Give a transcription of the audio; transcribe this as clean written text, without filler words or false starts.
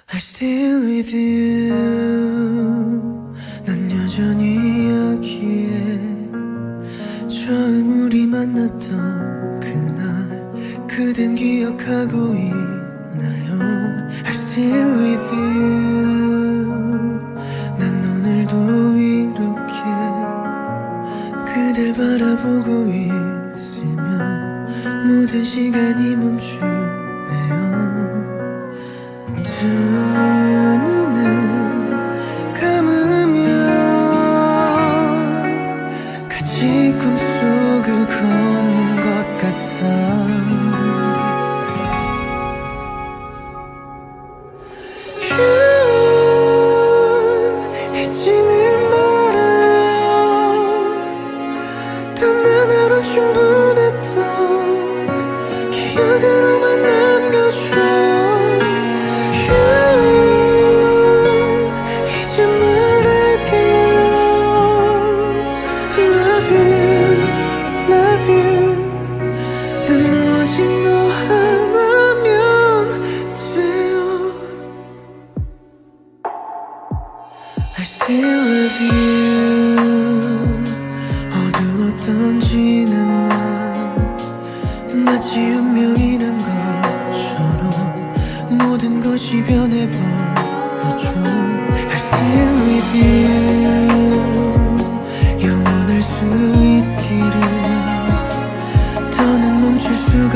I still with you. 난 여전히 여기에. 처음 우리 만났던 그날 그댄 기억하고 있나요? I still with you. 난 오늘도 이렇게 그댈 바라보고 있으면 모든 시간이 멈추네요. 두 눈을 감으면 같이 꿈속을 걷는 것 같아. 잊지는 말아요. 단 하나로 충분했던 기억으로만 남겨줘. 이제 말할게요. Love you, love you. 난 오직 너 하나면 돼요. I still love you. 어두웠던 지난 날 마치 운명이란 것처럼 모든 것이 변해버렸죠. I still with you. 영원할 수 있기를 더는 멈출 수가